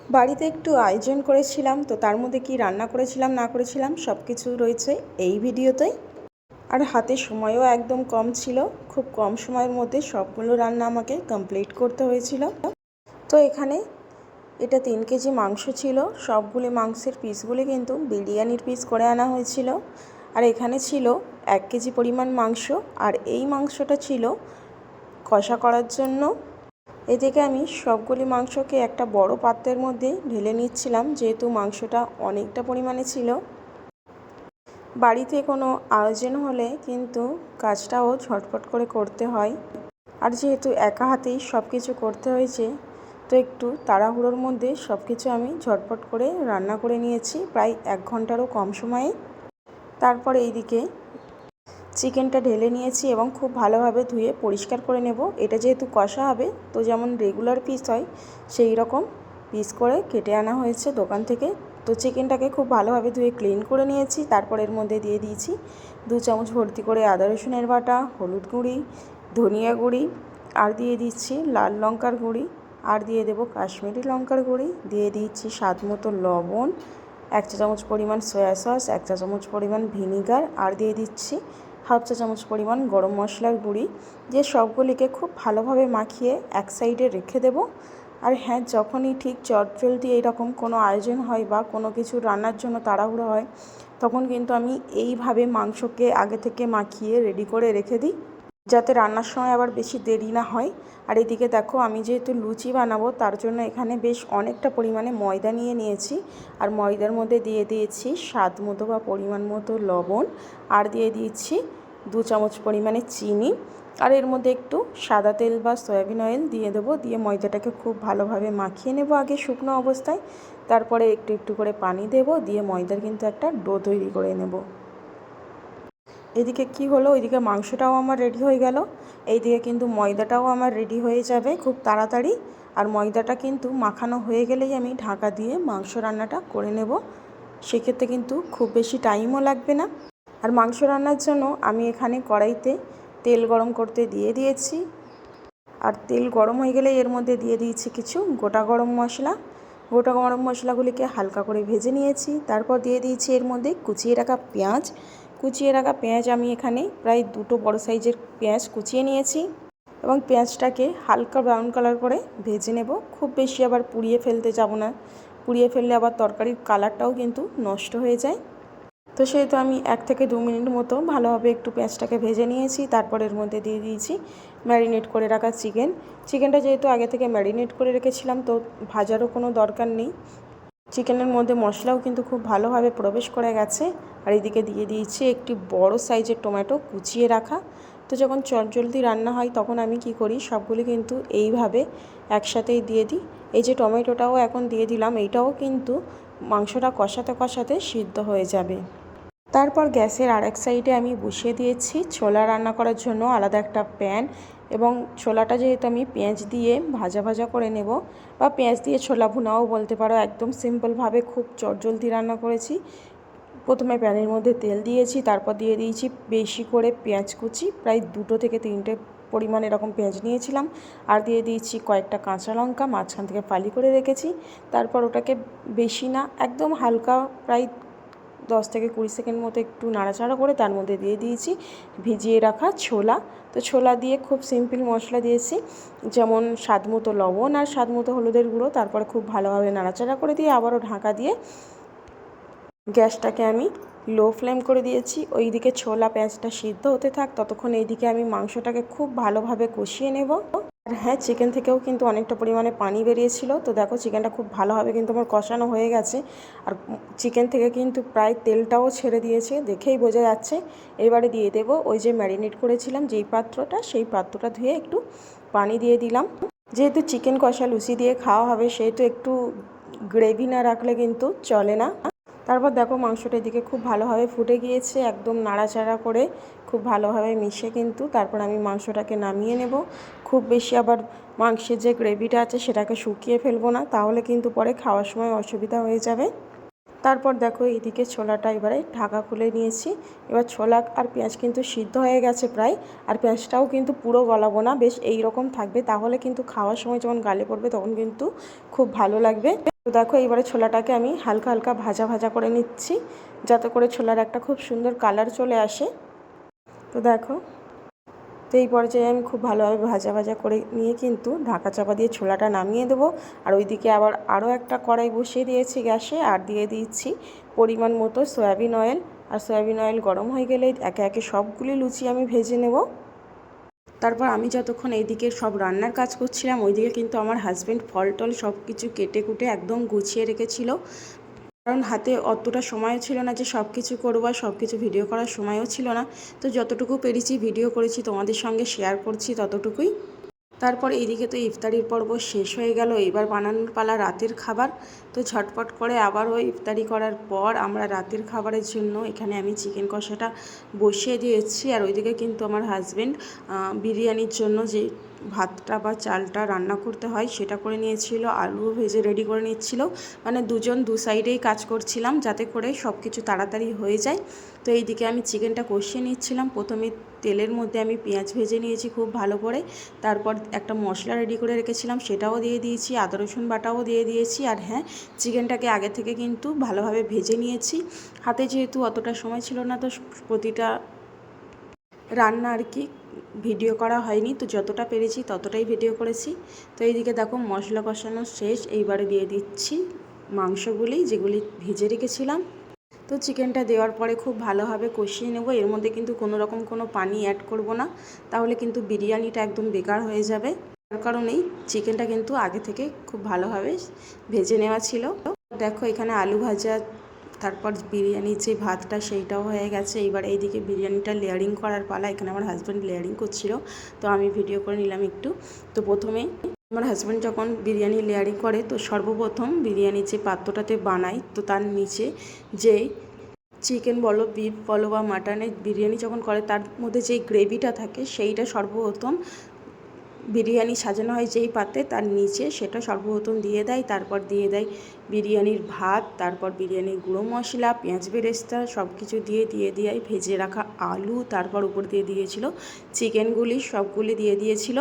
বাড়িতে একটু আয়োজন করেছিলাম, তো তার মধ্যে কি রান্না করেছিলাম না করেছিলাম সব কিছু রয়েছে এই ভিডিওতে। আর হাতে সময়ও একদম কম ছিল, খুব কম সময়ের মধ্যে সবগুলো রান্না আমাকে কমপ্লিট করতে হয়েছিল। তো এখানে এটা 3 কেজি মাংস ছিল, সবগুলি মাংসের পিসগুলি কিন্তু বিরিয়ানির পিস করে আনা হয়েছিল। আর এখানে ছিল 1 কেজি পরিমাণ মাংস, আর এই মাংসটা ছিল কষা করার জন্য। এদিকে আমি সবগুলি মাংসকে একটা বড় পাত্রের মধ্যে ঢেলে নিচ্ছিলাম, যেহেতু মাংসটা অনেকটা পরিমাণে ছিল। বাড়িতে কোনো আয়োজন হলে কিন্তু কাজটাও ঝটপট করে করতে হয়, আর যেহেতু একা হাতেই সব কিছু করতে হয়েছে, তো একটু তাড়াহুড়োর মধ্যে সব কিছু আমি ঝটপট করে রান্না করে নিয়েছি প্রায় 1 ঘন্টারও কম সময়ে। তারপর এইদিকে চিকেনটা ঢেলে নিয়েছি এবং খুব ভালোভাবে ধুয়ে পরিষ্কার করে নেব। এটা যেহেতু কষা হবে, তো যেমন রেগুলার পিস হয় সেই রকম পিস করে কেটে আনা হয়েছে দোকান থেকে। তো চিকেনটাকে খুব ভালোভাবে ধুয়ে ক্লিন করে নিয়েছি। তারপর এর মধ্যে দিয়ে দিয়েছি 2 চামচ ভর্তি করে আদা রসুনের বাটা, হলুদ গুঁড়ি, ধনিয়া গুঁড়ি, আর দিয়ে দিচ্ছি লাল লঙ্কার গুঁড়ি, আর দিয়ে দেবো কাশ্মীরি লঙ্কার গুঁড়ি, দিয়ে দিচ্ছি স্বাদ মতো লবণ, 1 চা চামচ পরিমাণ সয়া সস, 1 চা চামচ পরিমাণ ভিনিগার, আর দিয়ে দিচ্ছি 1/2 চা চামচ পরিমাণ গরম মশলার গুঁড়ি। যে সবগুলিকে খুব ভালোভাবে মাখিয়ে এক সাইডে রেখে দেব। আর হ্যাঁ, যখনই ঠিক চটজলদি এইরকম কোনো আয়োজন হয় বা কোনো কিছু রান্নার জন্য তাড়াহুড়ো হয়, তখন কিন্তু আমি এইভাবে মাংসকে আগে থেকে মাখিয়ে রেডি করে রেখে দিই, যাতে রান্নার সময় আবার বেশি দেরি না হয়। আর এদিকে দেখো, আমি যেহেতু লুচি বানাবো তার জন্য এখানে বেশ অনেকটা পরিমাণে ময়দা নিয়েছি। আর ময়দার মধ্যে দিয়ে দিয়েছি স্বাদ মতো বা পরিমাণ মতো লবণ, আর দিয়ে দিয়েছি 2 চামচ পরিমাণে চিনি, আর এর মধ্যে একটু সাদা তেল বা সয়াবিন অয়েল দিয়ে দেবো। দিয়ে ময়দাটাকে খুব ভালোভাবে মাখিয়ে নেব আগে শুকনো অবস্থায়। তারপরে একটু একটু করে পানি দেব, দিয়ে ময়দার কিন্তু একটা ডো তৈরি করে নেব। এদিকে কি হলো, ওইদিকে মাংসটাও আমার রেডি হয়ে গেল, এইদিকে কিন্তু ময়দাটাও আমার রেডি হয়ে যাবে খুব তাড়াতাড়ি। আর ময়দাটা কিন্তু মাখানো হয়ে গেলেই আমি ঢাকা দিয়ে মাংস রান্নাটা করে নেব, সেক্ষেত্রে কিন্তু খুব বেশি টাইমও লাগবে না। আর মাংস রান্নার জন্য আমি এখানে কড়াইতে তেল গরম করতে দিয়ে দিয়েছি। আর তেল গরম হয়ে গেলে এর মধ্যে দিয়ে দিয়েছি কিছু গোটা গরম মশলা। গোটা গরম মশলাগুলিকে হালকা করে ভেজে নিয়েছি। তারপর দিয়ে দিয়েছি এর মধ্যে কুচিয়ে রাখা পেঁয়াজ। কুচিয়ে রাখা পেঁয়াজ আমি এখানে প্রায় 2টো বড় সাইজের পেঁয়াজ কুচিয়ে নিয়েছি, এবং পেঁয়াজটাকে হালকা ব্রাউন কালার করে ভেজে নেব। খুব বেশি আবার পুড়িয়ে ফেলতে যাব না, পুড়িয়ে ফেললে আবার তরকারির কালারটাও কিন্তু নষ্ট হয়ে যায়। তো সেহেতু আমি 1 থেকে 2 মিনিট মতো ভালোভাবে একটু পেঁয়াজটাকে ভেজে নিয়েছি। তারপর এর মধ্যে দিয়ে দিয়েছি ম্যারিনেট করে রাখা চিকেনটা যেহেতু আগে থেকে ম্যারিনেট করে রেখেছিলাম, তো ভাজারও কোনো দরকার নেই। চিকেনের মধ্যে মশলাও কিন্তু খুব ভালোভাবে প্রবেশ করে গেছে। আর এদিকে দিয়ে দিয়েছি একটি বড় সাইজের টমেটো কুচিয়ে রাখা। তো যখন চটজলদি রান্না হয় তখন আমি কি করি, সবগুলি কিন্তু এইভাবে একসাথেই দিয়ে দিই। এই যে টমেটোটাও এখন দিয়ে দিলাম, এইটাও কিন্তু মাংসটা কষাতে কষাতে সিদ্ধ হয়ে যাবে। তারপর গ্যাসের আরেক সাইডে আমি বসিয়ে দিয়েছি ছোলা রান্না করার জন্য আলাদা একটা প্যান, এবং ছোলাটা যেহেতু আমি পেঁয়াজ দিয়ে ভাজা ভাজা করে নেব, বা পেঁয়াজ দিয়ে ছোলা ভুনাও বলতে পারো, একদম সিম্পলভাবে খুব চটজলদি রান্না করেছি। প্রথমে প্যানের মধ্যে তেল দিয়েছি, তারপর দিয়ে দিয়েছি বেশি করে পেঁয়াজ কুচি, প্রায় 2 থেকে 3টে পরিমাণ এরকম পেঁয়াজ নিয়েছিলাম। আর দিয়ে দিয়েছি কয়েকটা কাঁচা লঙ্কা মাঝখান থেকে ফালি করে রেখেছি। তারপর ওটাকে বেশি না, একদম হালকা প্রায় 10 থেকে 20 সেকেন্ড মতো একটু নাড়াচাড়া করে তার মধ্যে দিয়ে দিয়েছি ভিজিয়ে রাখা ছোলা। তো ছোলা দিয়ে খুব সিম্পল মশলা দিয়েছি, যেমন স্বাদ মতো লবণ আর স্বাদ মতো হলুদের গুঁড়ো। তারপরে খুব ভালোভাবে নাড়াচাড়া করে দিয়ে আবারও ঢাকা দিয়ে গ্যাসটাকে আমি লো ফ্লেম করে দিয়েছি। ওইদিকে ছোলা পেঁয়াজটা সিদ্ধ হতে থাক, ততক্ষণ এইদিকে আমি মাংসটাকে খুব ভালোভাবে কষিয়ে নেব। আর হ্যাঁ, চিকেন থেকেও কিন্তু অনেকটা পরিমাণে পানি বেরিয়েছিল। তো দেখো, চিকেনটা খুব ভালোভাবে কিন্তু আমার কষানো হয়ে গেছে, আর চিকেন থেকে কিন্তু প্রায় তেলটাও ছেড়ে দিয়েছে, দেখেই বোঝা যাচ্ছে। এবারে দিয়ে দেবো ওই যে ম্যারিনেট করেছিলাম যেই পাত্রটা, সেই পাত্রটা ধুয়ে একটু পানি দিয়ে দিলাম। যেহেতু চিকেন কষা লুচি দিয়ে খাওয়া হবে, সেহেতু একটু গ্রেভি না রাখলে কিন্তু চলে না। তারপর দেখো, মাংসটা এদিকে খুব ভালোভাবে ফুটে গিয়েছে, একদম নাড়াচাড়া করে খুব ভালোভাবে মিশে কিন্তু তারপর আমি মাংসটাকে নামিয়ে নেব। খুব বেশি আবার মাংসের যে গ্রেভিটা আছে সেটাকে শুকিয়ে ফেলবো না, তাহলে কিন্তু পরে খাওয়ার সময় অসুবিধা হয়ে যাবে। তারপর দেখো, এইদিকে ছোলাটা এবারে ঢাকা খুলে নিয়েছি। এবার ছোলা আর পেঁয়াজ কিন্তু সিদ্ধ হয়ে গেছে প্রায়, আর পেঁয়াজটাও কিন্তু পুরো গলাবো না, বেশ এই রকম থাকবে, তাহলে কিন্তু খাওয়ার সময় যখন গালে পড়বে তখন কিন্তু খুব ভালো লাগবে। তো দেখো এবারে ছোলাটাকে আমি হালকা হালকা ভাজা ভাজা করে নিচ্ছি, যাতে করে ছোলার একটা খুব সুন্দর কালার চলে আসে। তো দেখো, তো এই পর্যায়ে আমি খুব ভালোভাবে ভাজা ভাজা করে নিয়ে কিন্তু ঢাকা চাপা দিয়ে ছোলাটা নামিয়ে দেবো। আর ওইদিকে আবার আরও একটা কড়াই বসিয়ে দিয়েছি গ্যাসে, আর দিয়ে দিচ্ছি পরিমাণ মতো সয়াবিন অয়েল। আর সয়াবিন অয়েল গরম হয়ে গেলে একে একে সবগুলি লুচি আমি ভেজে নেব। তারপর আমি যতক্ষণ এইদিকে সব রান্নার কাজ করছিলাম, ওইদিকে কিন্তু আমার হাজব্যান্ড ফল টল সব কিছু কেটে কুটে একদম গুছিয়ে রেখেছিল, কারণ হাতে অতটা সময়ও ছিল না যে সব কিছু করবো, আর সব কিছু ভিডিও করার সময়ও ছিল না। তো যতটুকু পেরেছি ভিডিও করেছি, তোমাদের সঙ্গে শেয়ার করছি ততটুকুই। তারপর এইদিকে তো ইফতারির পর্ব শেষ হয়ে গেল, এবার বানানোর পালা রাতের খাবার। তো ঝটপট করে আবার ওই ইফতারি করার পর আমরা রাতের খাবারের জন্য এখানে আমি চিকেন কষাটা বসিয়ে দিয়েছি। আর ওইদিকে কিন্তু আমার হাজব্যান্ড বিরিয়ানির জন্য যে ভাতটা বা চালটা রান্না করতে হয় সেটা করে নিয়েছিল, আলুও ভেজে রেডি করে নিচ্ছিল। মানে দুজন দু সাইডেই কাজ করছিলাম যাতে করে সব কিছু তাড়াতাড়ি হয়ে যায়। তো এইদিকে আমি চিকেনটা কষিয়ে নিচ্ছিলাম। প্রথমে তেলের মধ্যে আমি পেঁয়াজ ভেজে নিয়েছি খুব ভালো করে, তারপর একটা মশলা রেডি করে রেখেছিলাম সেটাও দিয়ে দিয়েছি, আদা রসুন বাটাও দিয়ে দিয়েছি। আর হ্যাঁ, চিকেনটাকে আগে থেকে কিন্তু ভালোভাবে ভেজে নিয়েছি। হাতে যেহেতু অতটা সময় ছিল না, তো প্রতিটা রান্না আর কি ভিডিও করা হয়নি, তো যতটা পেরেছি ততটাই ভিডিও করেছি। তো এইদিকে দেখো মশলা কষানো শেষ, এইবারে দিয়ে দিচ্ছি মাংসগুলি যেগুলি ভেজে রেখেছিলাম। তো চিকেনটা দেওয়ার পরে খুব ভালোভাবে কষিয়ে নেব। এর মধ্যে কিন্তু কোনো রকম কোনো পানি অ্যাড করব না, তাহলে কিন্তু বিরিয়ানিটা একদম বেকার হয়ে যাবে। তার কারণেই চিকেনটা কিন্তু আগে থেকে খুব ভালোভাবে ভেজে নেওয়া ছিল। দেখো এখানে আলু ভাজা, তারপর বিরিয়ানির যে ভাতটা সেইটাও হয়ে গেছে। এবার এইদিকে বিরিয়ানিটা লেয়ারিং করার পালা। এখানে আমার হাজব্যান্ড লেয়ারিং করছিল, তো আমি ভিডিও করে নিলাম একটু। তো প্রথমে আমার হাজব্যান্ড যখন বিরিয়ানি লেয়ারিং করে, তো সর্বপ্রথম বিরিয়ানির যে পাত্রটাতে বানায়, তো তার নিচে যে চিকেন বলো, বিফ বলো বা মাটনের বিরিয়ানি যখন করে, তার মধ্যে যেই গ্রেভিটা থাকে সেইটা সর্বপ্রথম বিরিয়ানি সাজানো হয় যেই পাত্রে, তার নিচে সেটা সর্বপ্রথম দিয়ে দেয়। তারপর দিয়ে দেয় বিরিয়ানির ভাত, তারপর বিরিয়ানির গুঁড়ো মশলা, পেঁয়াজ বেরেস্তা সব কিছু দিয়ে ভেজে রাখা আলু, তারপর উপর দিয়ে দিয়েছিল চিকেনগুলি, সবগুলি দিয়ে দিয়েছিল।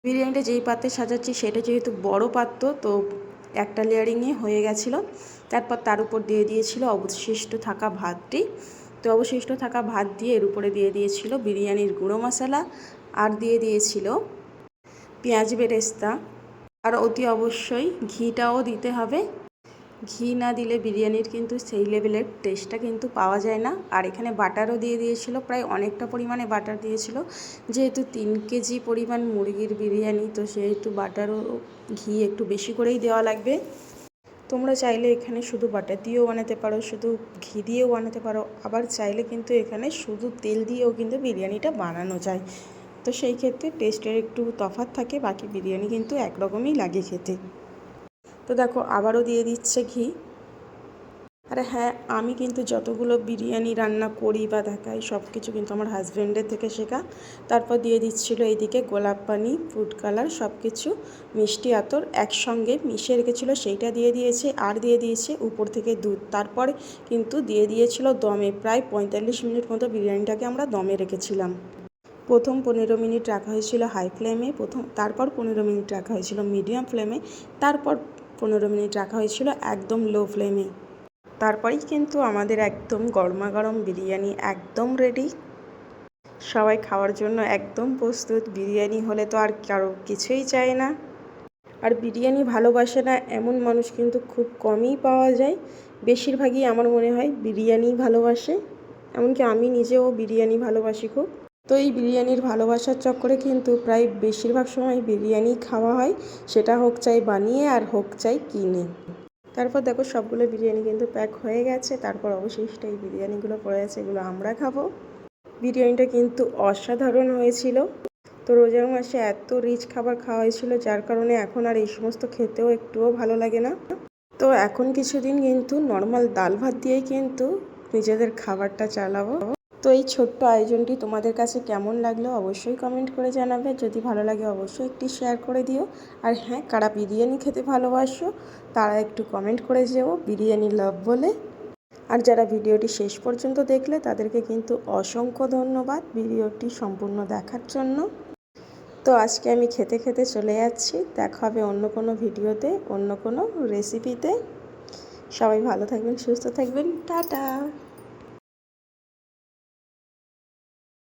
বিরিয়ানিটা যেই পাত্রে সাজাচ্ছি সেটা যেহেতু বড় পাত্র, তো একটা লেয়ারিংয়ে হয়ে গেছিলো। তারপর তার উপর দিয়ে দিয়েছিল অবশিষ্ট থাকা ভাতটি। তো অবশিষ্ট থাকা ভাত দিয়ে এর উপরে দিয়ে দিয়েছিল বিরিয়ানির গুঁড়ো মশলা, আর দিয়ে দিয়েছিল পেঁয়াজ বেরেস্তা, আর অতি অবশ্যই ঘিটাও দিতে হবে। ঘি না দিলে বিরিয়ানির কিন্তু সেই লেভেলের টেস্টটা কিন্তু পাওয়া যায় না। আর এখানে বাটারও দিয়ে দিয়েছিল, প্রায় অনেকটা পরিমাণে বাটার দিয়েছিল, যেহেতু 3 কেজি পরিমাণ মুরগির বিরিয়ানি, তো সেহেতু বাটারও ঘি একটু বেশি করেই দেওয়া লাগবে। তোমরা চাইলে এখানে শুধু বাটার দিয়েও বানাতে পারো, শুধু ঘি দিয়েও বানাতে পারো, আবার চাইলে কিন্তু এখানে শুধু তেল দিয়েও কিন্তু বিরিয়ানিটা বানানো যায়। তো সেই ক্ষেত্রে টেস্টের একটু তফাৎ থাকে, বাকি বিরিয়ানি কিন্তু একরকমই লাগে খেতে। তো দেখো আবারও দিয়ে দিচ্ছে ঘি। আর হ্যাঁ, আমি কিন্তু যতগুলো বিরিয়ানি রান্না করি বা দেখাই সব কিছু কিন্তু আমার হাজব্যান্ডের থেকে শেখা। তারপর দিয়ে দিচ্ছিলো এইদিকে গোলাপ পানি, ফুড কালার সব কিছু মিষ্টি আতর একসঙ্গে মিশিয়ে রেখেছিলো, সেইটা দিয়ে দিয়েছে। আর দিয়ে দিয়েছে উপর থেকে দুধ। তারপর কিন্তু দিয়ে দিয়েছিল দমে, প্রায় 45 মিনিট মতো বিরিয়ানিটাকে আমরা দমে রেখেছিলাম। প্রথম 15 মিনিট রাখা হয়েছিল হাই ফ্লেমে, তারপর 15 মিনিট রাখা হয়েছিল মিডিয়াম ফ্লেমে, তারপর 15 মিনিট রাখা হয়েছিল একদম লো ফ্লেমে। তারপরেই কিন্তু আমাদের একদম গরমাগরম বিরিয়ানি একদম রেডি, সবাই খাওয়ার জন্য একদম প্রস্তুত। বিরিয়ানি হলে তো আর কারো কিছুই চায় না। আর বিরিয়ানি ভালোবাসে না এমন মানুষ কিন্তু খুব কমই পাওয়া যায়। বেশিরভাগই আমার মনে হয় বিরিয়ানি ভালোবাসে, এমনকি আমি নিজেও বিরিয়ানি ভালোবাসি খুব। তো এই বিরিয়ানির ভালোবাসার চক্করে কিন্তু প্রায় বেশিরভাগ সময় বিরিয়ানি খাওয়া হয়, সেটা হোক চাই বানিয়ে আর হোক চাই কিনে। তারপর দেখো সবগুলো বিরিয়ানি কিন্তু প্যাক হয়ে গেছে। তারপর অবশিষ্ট এই বিরিয়ানিগুলো পড়ে আছে, এগুলো আমরা খাবো। বিরিয়ানিটা কিন্তু অসাধারণ হয়েছিল। তো রোজার মাসে এত রিচ খাবার খাওয়া হয়েছিল, যার কারণে এখন আর এই সমস্ত খেতেও একটুও ভালো লাগে না। তো এখন কিছুদিন কিন্তু নর্মাল ডাল ভাত দিয়েই কিন্তু নিজেদের খাবারটা চালাবো। তো এই ছোট্ট আয়োজনটি তোমাদের কাছে কেমন লাগলো অবশ্যই কমেন্ট করে জানাবে। যদি ভালো লাগে অবশ্যই একটি শেয়ার করে দিও। আর হ্যাঁ, কারা বিরিয়ানি খেতে ভালোবাসো তারা একটু কমেন্ট করে যেও বিরিয়ানি লাভ বলে। আর যারা ভিডিওটি শেষ পর্যন্ত দেখলে তাদেরকে কিন্তু অসংখ্য ধন্যবাদ ভিডিওটি সম্পূর্ণ দেখার জন্য। তো আজকে আমি খেতে খেতে চলে যাচ্ছি। দেখা হবে অন্য কোনো ভিডিওতে, অন্য কোনো রেসিপিতে। সবাই ভালো থাকবেন, সুস্থ থাকবেন, টাটা।